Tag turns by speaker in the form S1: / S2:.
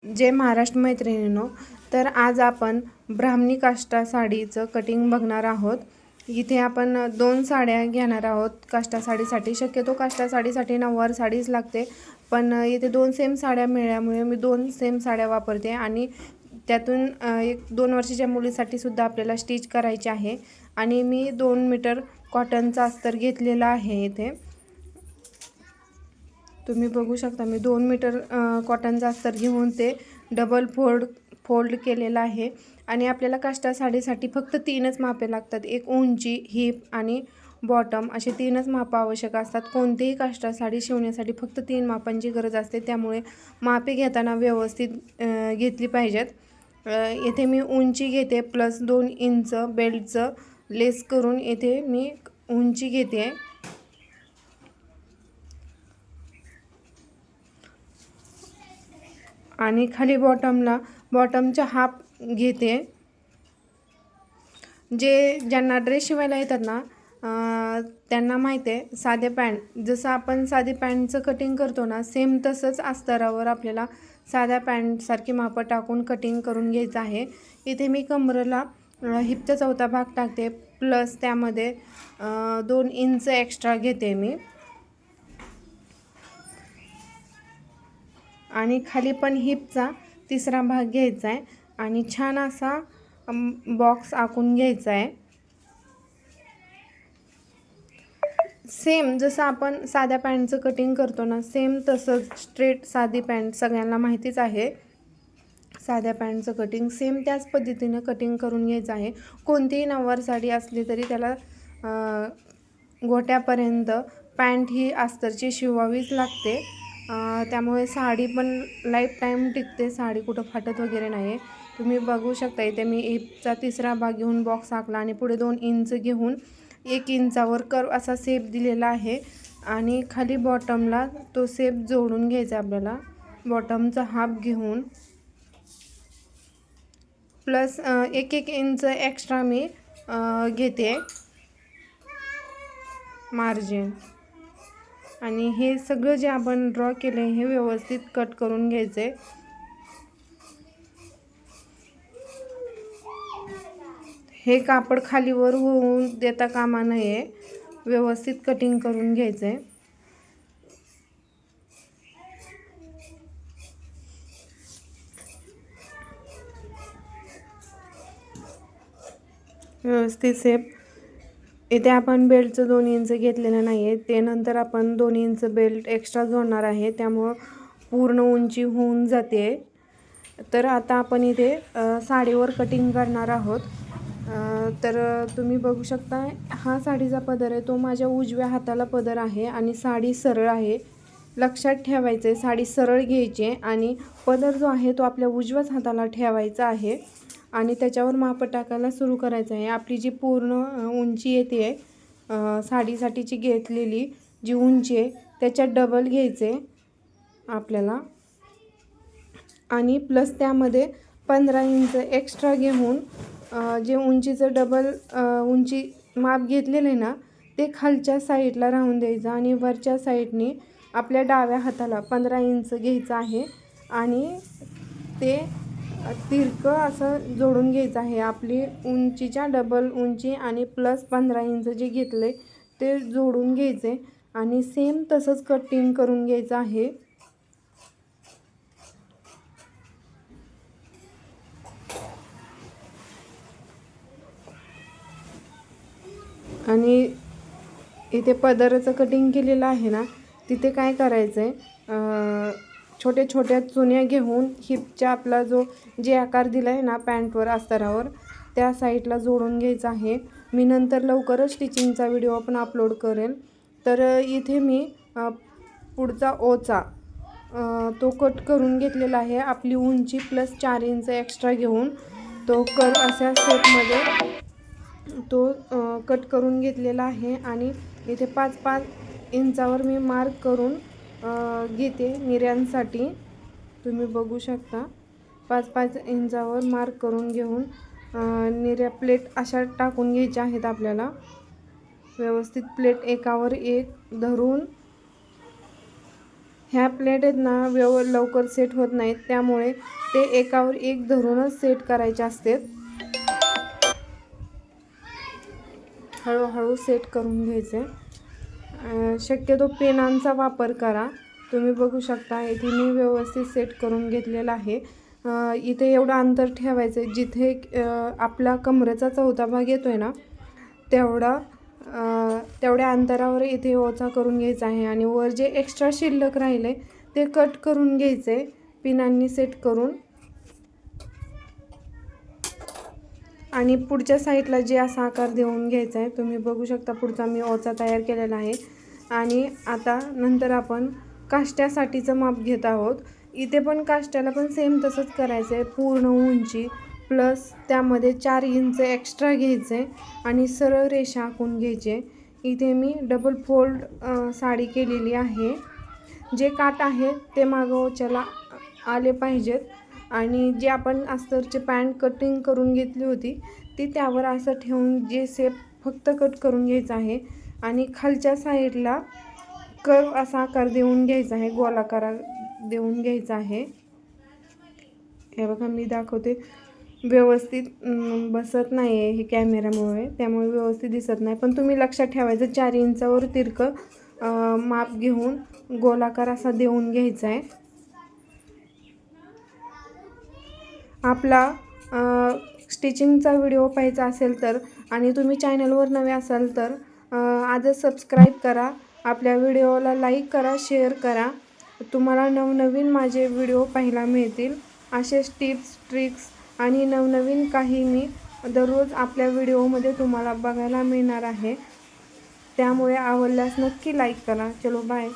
S1: जय महाराष्ट्र मैत्रिणींनो, तर आज आपण ब्राह्मणी काष्टा साडीचं कटिंग बघणार आहोत। इथे आपण 2 साड्या घेणार आहोत काष्टा साडीसाठी। शक्यतो काष्टा साडीसाठी नऊवार साडीच लागते, पण इथे 2 सेम साड्या मिळाल्यामुळे मी 2 सेम साड्या वापरते आणि त्यातून एक 2 वर्षाच्या मुलीसाठी सुद्धा आपल्याला स्टिच करायची आहे। आणि मी 2 मीटर कॉटनचा अस्तर घेतलेला आहे। इथे तुम्ही बघू शकता, मी 2 मीटर कॉटनचा अस्तर घेऊन ते डबल फोल्ड केलेला आहे। आणि आपल्याला काष्टा साडीसाठी फक्त 3च मापे लागतात, एक उंची, हिप आणि बॉटम असे 3च माप आवश्यक असतात। कोणतीही काष्टा साडी शिवण्यासाठी फक्त 3 मापांची गरज असते, त्यामुळे मापे घेताना व्यवस्थित घेतली पाहिजेत। येथे मी उंची घेते प्लस 2 इंच बेल्टचं लेस करून येथे मी उंची घेते आणि खाली बॉटमच्या हाफ घेते। ज्यांना ड्रेस शिवायला येतात ना त्यांना माहिती आहे, साधे पॅन्ट जसं आपण साधी पॅन्टचं कटिंग करतो ना, सेम तसंच अस्तरावर आपल्याला साध्या पॅन्टसारखी मापं टाकून कटिंग करून घ्यायचं आहे। इथे मी कमरेला हिपचा 4था भाग टाकते, प्लस त्यामध्ये 2 इंच एक्स्ट्रा घेते मी आणि खाली पण हिपचा 3रा भाग घ्यायचा आहे आणि छान असा बॉक्स आखून घ्यायचा आहे। सेम जसं आपण साध्या पॅन्टचं कटिंग करतो ना, सेम तसंच स्ट्रेट साधी पॅन्ट सगळ्यांना माहितीच आहे। साध्या पॅन्टचं कटिंग सेम त्याच पद्धतीनं कटिंग करून घ्यायचं आहे। कोणतीही नऊवार साडी असली तरी त्याला घोट्यापर्यंत पॅन्ट ही अस्तरची शिवावीच लागते, त्यामुळे साडी पण लाईफ टाईम टिकते, साडी कुठं फाटत वगैरे नाही। तुम्ही बघू शकता, इथे मी हिपचा 3रा भाग घेऊन बॉक्स आखला आणि पुढे 2 इंच घेऊन 1 इंचावर कर्व असा शेप दिलेला आहे आणि खाली बॉटमला तो शेप जोडून घ्यायचा आपल्याला। बॉटमचा हाफ घेऊन प्लस 1 इंच एक्स्ट्रा मी घेते मार्जिन आणि हे सगळं जे आपण ड्रॉ केलं हे व्यवस्थित कट करून घ्यायचे। हे कापड खालीवर होऊन देता कामा नये, व्यवस्थित कटिंग करून घ्यायचे। व्यवस्थित शेप। इथे आपण बेल्टचं 2 इंच घेतलेलं नाही आहे, ते नंतर आपण 2 इंच बेल्ट एक्स्ट्रा जोडणार आहे, त्यामुळं पूर्ण उंची होऊन जाते। तर आता आपण इथे साडीवर कटिंग करणार आहोत। तर तुम्ही बघू शकता, हा साडीचा पदर आहे तो माझ्या उजव्या हाताला पदर आहे आणि साडी सरळ आहे। लक्षात ठेवायचं आहे, साडी सरळ घ्यायची आणि पदर जो आहे तो आपल्या उजव्याच हाताला ठेवायचा आहे आणि त्याच्यावर माप टाकायला सुरू करायचं आहे। आपली जी पूर्ण उंची येते साडीसाठीची घेतलेली जी उंची आहे त्याच्यात डबल घ्यायचे आपल्याला आणि प्लस त्यामध्ये 15 इंच एक्स्ट्रा घेऊन जे उंचीचं डबल उंची माप घेतलेलं आहे ना, ते खालच्या साईडला राहून द्यायचं आणि वरच्या साईडने आपल्या डाव्या हाताला 15 इंच घ्यायचं आहे आणि ते तिरकं असं जोडून घ्यायचं आहे। आपली उंचीच्या डबल उंची आणि प्लस 15 इंच जे घेतले ते जोडून घ्यायचे आणि सेम तसंच कटिंग करून घ्यायचं आहे। आणि इथे पदराचं कटिंग केलेलं आहे ना, तिथे काय करायचं आहे, छोट्या छोट्या चुन्या घेऊन हिपच्या आपला जे आकार दिला आहे ना पॅन्टवर अस्तरावर, त्या साईडला जोडून घ्यायचं आहे। मी नंतर लवकरच स्टिचिंगचा व्हिडिओ पण अपलोड करेन। तर इथे मी पुढचा ओचा तो कट करून घेतलेला आहे, आपली उंची प्लस 4 इंच एक्स्ट्रा घेऊन तो कर्व अशा शेपमध्ये तो कट करून घेतलेला आहे आणि इथे 5-5 इंचावर मी मार्क करून घेते निर्यांसाठी। तुम्ही बघू शकता, 5-5 इंचावर मार्क करून घेऊन निर्या प्लेट अशा टाकून घ्यायच्या आहेत आपल्याला। व्यवस्थित प्लेट एकावर एक धरून ह्या प्लेट आहेत ना लवकर सेट होत नाहीत, त्यामुळे ते एकावर एक धरूनच सेट करायचे असते. हळूहळू सेट करून घ्यायचे. शक्यतो पेनांचा वापर करा. तुम्ही बघू शकता इथे मी व्यवस्थित सेट करून घेतलेला आहे. इथे एवढं अंतर ठेवायचं आहे जिथे आपला कमरेचा चौथा भाग येतोय ना तेवढ्या अंतरावर इथे ओचा करून घ्यायचा आहे आणि वर जे एक्स्ट्रा शिल्लक राहिले ते कट करून घ्यायचे पिनांनी सेट करून. आणि पुढच्या साईडला जे असा आकार देऊन घ्यायचा आहे. तुम्ही बघू शकता पुढचा मी ओचा तयार केलेला आहे. आणि आता नंतर आपण काष्ट्यासाठीचं माप घेत आहोत. इथे पण काष्ट्याला पण सेम तसंच करायचं आहे. पूर्ण उंची प्लस त्यामध्ये 4 इंच एक्स्ट्रा घ्यायचे आणि सरळ रेषा आखून घ्यायचे. इथे मी डबल फोल्ड साडी केलेली आहे. जे काठ आहे ते मागं ओच्याला आले पाहिजेत. आणि जे आपण अस्तरची पॅन्ट कटिंग करून घेतली होती ती त्यावर असं ठेवून जे शेप फक्त कट करून घ्यायचा आहे. आणि खालच्या साईडला कर्व असा आकार देऊन घ्यायचा आहे, गोलाकार देऊन घ्यायचा आहे. हे बघा मी दाखवते, व्यवस्थित बसत नाही आहे हे कॅमेऱ्यामुळे, त्यामुळे व्यवस्थित दिसत नाही. पण तुम्ही लक्षात ठेवायचं 4 इंचावर तिरकं माप घेऊन गोलाकार असा देऊन घ्यायचा आहे. आपला स्टिचिंगचा व्हिडिओ पाहायचा असेल तर आणि तुम्ही चॅनलवर नवे असाल तर आजच सबस्क्राईब करा. आपल्या व्हिडिओला लाईक करा, शेअर करा. तुम्हाला नवनवीन माझे व्हिडिओ पाहायला मिळतील. असेच टिप्स, ट्रिक्स आणि नवनवीन काही मी दररोज आपल्या व्हिडिओमध्ये तुम्हाला बघायला मिळणार आहे. त्यामुळे आवडल्यास नक्की लाईक करा. चलो बाय.